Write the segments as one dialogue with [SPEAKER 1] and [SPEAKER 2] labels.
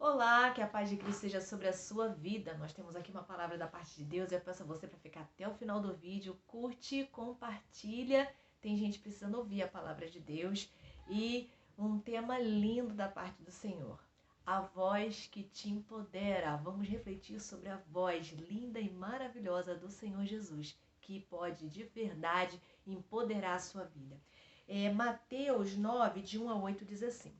[SPEAKER 1] Olá, que a paz de Cristo seja sobre a sua vida. Nós temos aqui uma palavra da parte de Deus. Eu peço a você para ficar até o final do vídeo. Curte, compartilha. Tem gente precisando ouvir a palavra de Deus. E um tema lindo da parte do Senhor. A voz que te empodera. Vamos refletir sobre a voz linda e maravilhosa do Senhor Jesus, que pode de verdade empoderar a sua vida. Mateus 9, de 1 a 8 diz assim: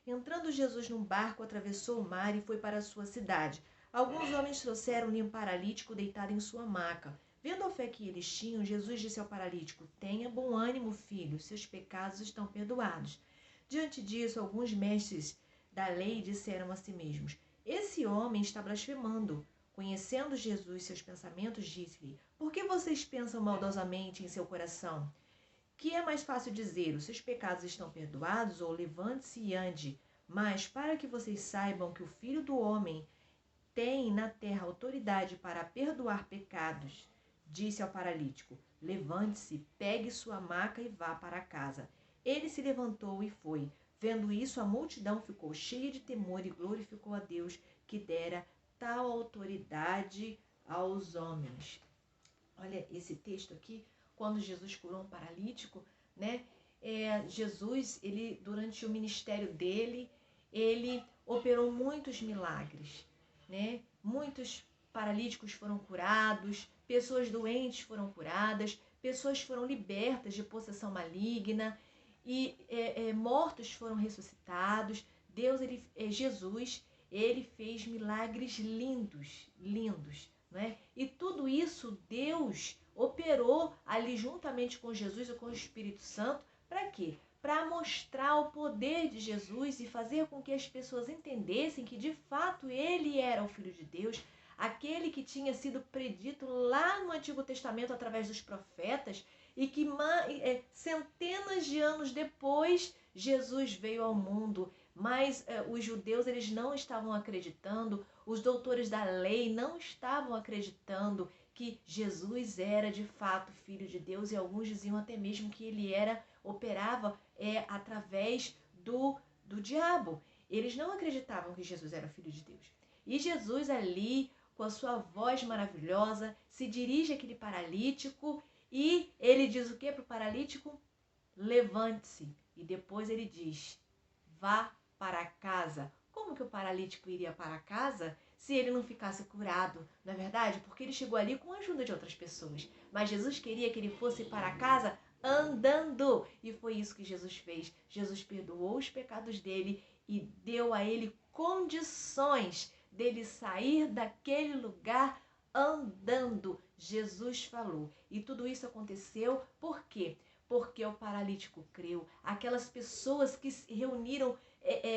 [SPEAKER 1] Entrando Jesus num barco, atravessou o mar e foi para a sua cidade. Alguns homens trouxeram-lhe um paralítico deitado em sua maca. Vendo a fé que eles tinham, Jesus disse ao paralítico: Tenha bom ânimo, filho, seus pecados estão perdoados. Diante disso, alguns mestres da lei disseram a si mesmos: Esse homem está blasfemando. Conhecendo Jesus seus pensamentos, disse-lhe: Por que vocês pensam maldosamente em seu coração? Que é mais fácil dizer, os seus pecados estão perdoados, ou levante-se e ande? Mas para que vocês saibam que o Filho do Homem tem na terra autoridade para perdoar pecados, disse ao paralítico: Levante-se, pegue sua maca e vá para casa. Ele se levantou e foi. Vendo isso, a multidão ficou cheia de temor e glorificou a Deus, que dera tal autoridade aos homens. Olha esse texto aqui, quando Jesus curou um paralítico, né? Jesus, ele durante o ministério dele, ele operou muitos milagres, né? Muitos paralíticos foram curados, pessoas doentes foram curadas, pessoas foram libertas de possessão maligna e mortos foram ressuscitados. Jesus, ele fez milagres lindos, lindos. Né? E tudo isso Deus operou ali juntamente com Jesus e com o Espírito Santo. Para quê? Para mostrar o poder de Jesus e fazer com que as pessoas entendessem que de fato ele era o Filho de Deus, aquele que tinha sido predito lá no Antigo Testamento através dos profetas e que centenas de anos depois Jesus veio ao mundo. Mas os judeus eles não estavam acreditando, os doutores da lei não estavam acreditando que Jesus era de fato Filho de Deus, e alguns diziam até mesmo que ele operava através do diabo. Eles não acreditavam que Jesus era Filho de Deus. E Jesus ali, com a sua voz maravilhosa, se dirige àquele paralítico e ele diz o que para o paralítico? Levante-se. E depois ele diz: vá para casa. Como que o paralítico iria para casa se ele não ficasse curado? Não é verdade? Porque ele chegou ali com a ajuda de outras pessoas. Mas Jesus queria que ele fosse para casa andando. E foi isso que Jesus fez. Jesus perdoou os pecados dele e deu a ele condições dele sair daquele lugar andando. Jesus falou. E tudo isso aconteceu por quê? Porque o paralítico creu. Aquelas pessoas que se reuniram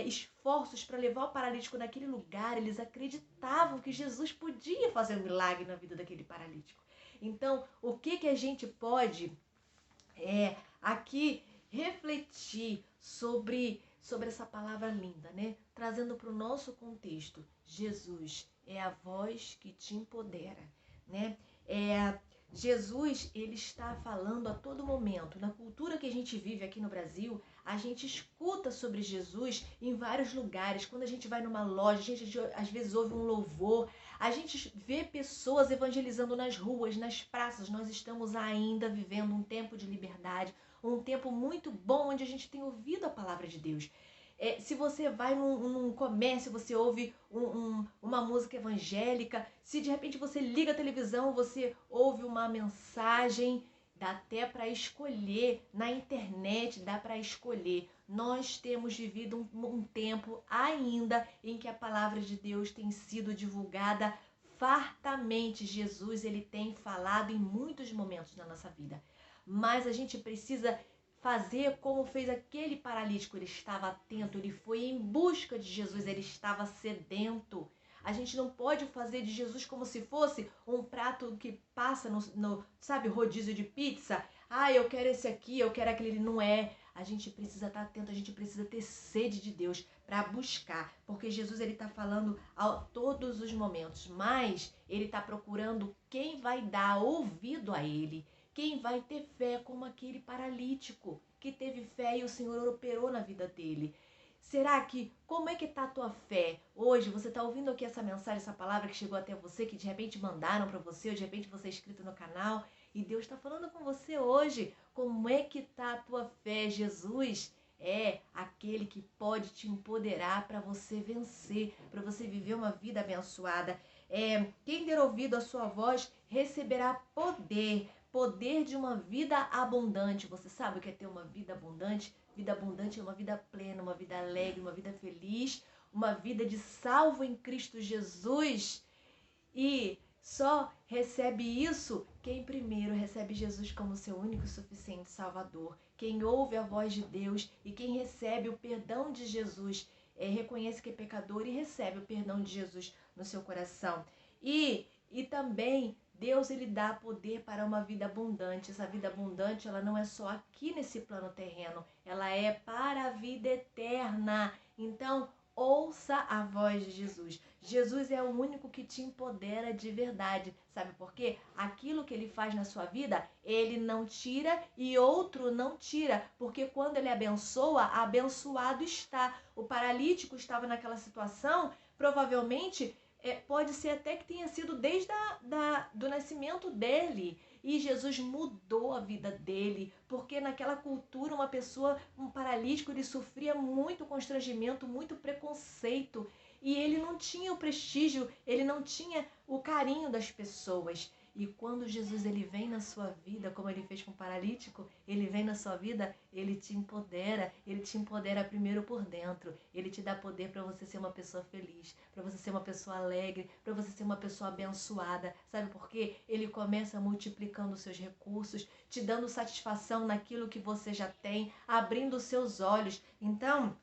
[SPEAKER 1] esforços para levar o paralítico naquele lugar, eles acreditavam que Jesus podia fazer um milagre na vida daquele paralítico. Então, o que a gente pode aqui refletir sobre essa palavra linda, né? Trazendo para o nosso contexto, Jesus é a voz que te empodera, né? Jesus, ele está falando a todo momento. Na cultura que a gente vive aqui no Brasil, a gente escuta sobre Jesus em vários lugares. Quando a gente vai numa loja, a gente às vezes ouve um louvor, a gente vê pessoas evangelizando nas ruas, nas praças. Nós estamos ainda vivendo um tempo de liberdade, um tempo muito bom onde a gente tem ouvido a palavra de Deus. Se você vai num comércio, você ouve uma música evangélica, se de repente você liga a televisão, você ouve uma mensagem, dá até para escolher, na internet dá para escolher. Nós temos vivido um tempo ainda em que a palavra de Deus tem sido divulgada fartamente. Jesus, ele tem falado em muitos momentos na nossa vida, mas a gente precisa fazer como fez aquele paralítico. Ele estava atento, ele foi em busca de Jesus, ele estava sedento. A gente não pode fazer de Jesus como se fosse um prato que passa sabe, rodízio de pizza. Ah, eu quero esse aqui, eu quero aquele. Ele não é. A gente precisa estar atento, a gente precisa ter sede de Deus para buscar. Porque Jesus, ele está falando a todos os momentos, mas ele está procurando quem vai dar ouvido a ele. Quem vai ter fé como aquele paralítico que teve fé e o Senhor operou na vida dele. Será que, como é que tá a tua fé? Hoje você está ouvindo aqui essa mensagem, essa palavra que chegou até você, que de repente mandaram para você, ou de repente você é inscrito no canal, e Deus está falando com você hoje. Como é que tá a tua fé? Jesus é aquele que pode te empoderar para você vencer, para você viver uma vida abençoada. Quem der ouvido à sua voz receberá poder, poder de uma vida abundante. Você sabe o que é ter uma vida abundante? Vida abundante é uma vida plena, uma vida alegre, uma vida feliz, uma vida de salvo em Cristo Jesus. E só recebe isso quem primeiro recebe Jesus como seu único e suficiente Salvador. Quem ouve a voz de Deus e quem recebe o perdão de Jesus, reconhece que é pecador e recebe o perdão de Jesus no seu coração. E também Deus ele dá poder para uma vida abundante. Essa vida abundante ela não é só aqui nesse plano terreno, ela é para a vida eterna. Então, ouça a voz de Jesus. Jesus é o único que te empodera de verdade. Sabe por quê? Aquilo que ele faz na sua vida, ele não tira e outro não tira. Porque quando ele abençoa, abençoado está. O paralítico estava naquela situação, provavelmente pode ser até que tenha sido desde do nascimento dele. E Jesus mudou a vida dele, porque naquela cultura uma pessoa, um paralítico, ele sofria muito constrangimento, muito preconceito. E ele não tinha o prestígio, ele não tinha o carinho das pessoas. E quando Jesus ele vem na sua vida, como ele fez com o paralítico, ele vem na sua vida, ele te empodera primeiro por dentro. Ele te dá poder para você ser uma pessoa feliz, para você ser uma pessoa alegre, para você ser uma pessoa abençoada. Sabe por quê? Ele começa multiplicando os seus recursos, te dando satisfação naquilo que você já tem, abrindo os seus olhos. Então,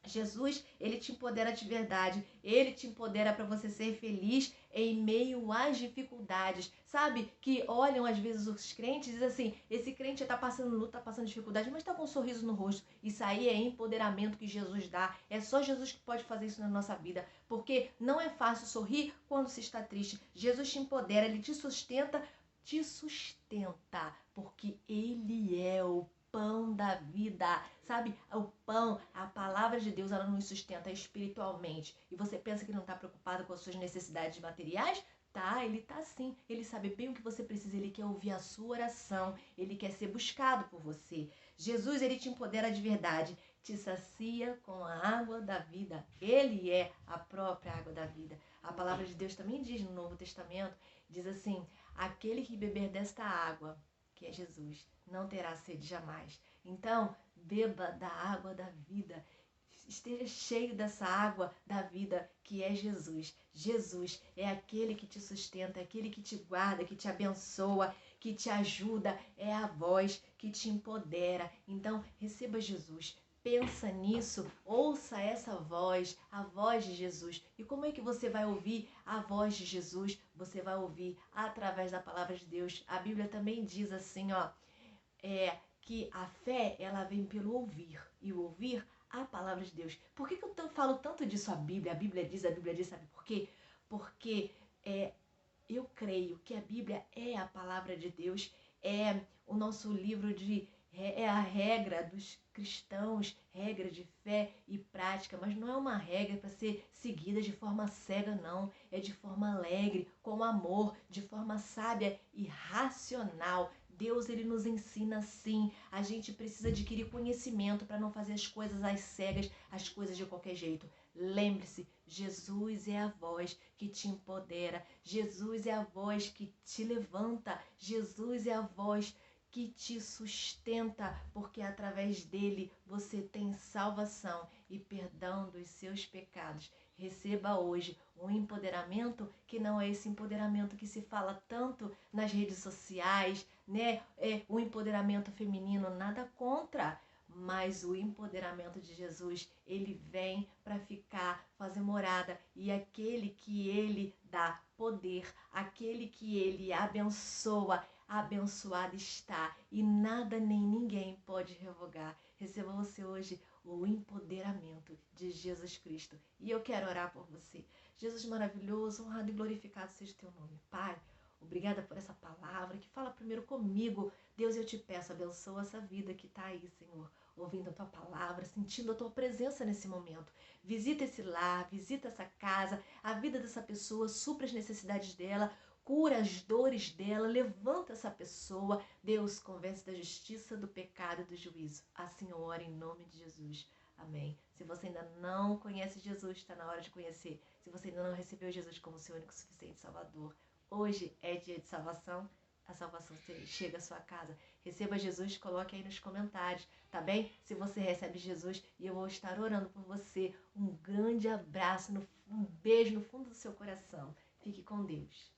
[SPEAKER 1] Jesus, ele te empodera de verdade, ele te empodera para você ser feliz em meio às dificuldades. Sabe que olham às vezes os crentes e dizem assim, esse crente está passando luta, está passando dificuldade, mas está com um sorriso no rosto. Isso aí é empoderamento que Jesus dá. É só Jesus que pode fazer isso na nossa vida, porque não é fácil sorrir quando se está triste. Jesus te empodera, ele te sustenta, porque ele é o pão da vida, sabe? O pão, a palavra de Deus, ela nos sustenta espiritualmente. E você pensa que não está preocupado com as suas necessidades materiais? Tá, ele tá sim. Ele sabe bem o que você precisa, ele quer ouvir a sua oração, ele quer ser buscado por você. Jesus, ele te empodera de verdade, te sacia com a água da vida. Ele é a própria água da vida. A palavra de Deus também diz no Novo Testamento, diz assim, aquele que beber desta água, que é Jesus, não terá sede jamais. Então, beba da água da vida. Esteja cheio dessa água da vida que é Jesus. Jesus é aquele que te sustenta, é aquele que te guarda, que te abençoa, que te ajuda, é a voz que te empodera. Então, receba Jesus. Pensa nisso, ouça essa voz, a voz de Jesus. E como é que você vai ouvir a voz de Jesus? Você vai ouvir através da palavra de Deus. A Bíblia também diz assim, ó, que a fé, ela vem pelo ouvir, e o ouvir a palavra de Deus. Por que eu falo tanto disso a Bíblia? A Bíblia diz, sabe por quê? Porque eu creio que a Bíblia é a palavra de Deus, é o nosso livro é a regra dos cristãos, regra de fé e prática, mas não é uma regra para ser seguida de forma cega, não. É de forma alegre, com amor, de forma sábia e racional. Deus, ele nos ensina assim. A gente precisa adquirir conhecimento para não fazer as coisas às cegas, as coisas de qualquer jeito. Lembre-se, Jesus é a voz que te empodera. Jesus é a voz que te levanta. Jesus é a voz que te sustenta, porque através dele você tem salvação e perdão dos seus pecados. Receba hoje um empoderamento que não é esse empoderamento que se fala tanto nas redes sociais, né? É o empoderamento feminino, nada contra. Mas o empoderamento de Jesus, ele vem para ficar, fazer morada. E aquele que ele dá poder, aquele que ele abençoa, abençoado está. E nada nem ninguém pode revogar. Receba você hoje o empoderamento de Jesus Cristo. E eu quero orar por você. Jesus maravilhoso, honrado e glorificado seja o teu nome. Pai, obrigada por essa palavra que fala primeiro comigo. Deus, eu te peço, abençoa essa vida que está aí, Senhor. ouvindo a tua palavra, sentindo a tua presença nesse momento. Visita esse lar, visita essa casa, a vida dessa pessoa, supra as necessidades dela, cura as dores dela, levanta essa pessoa. Deus, convence da justiça, do pecado e do juízo. Assim eu oro em nome de Jesus. Amém. Se você ainda não conhece Jesus, está na hora de conhecer. Se você ainda não recebeu Jesus como seu único suficiente Salvador, hoje é dia de salvação. A salvação chega à sua casa. Receba Jesus, coloque aí nos comentários, tá bem? Se você recebe Jesus, e eu vou estar orando por você. Um grande abraço, um beijo no fundo do seu coração. Fique com Deus.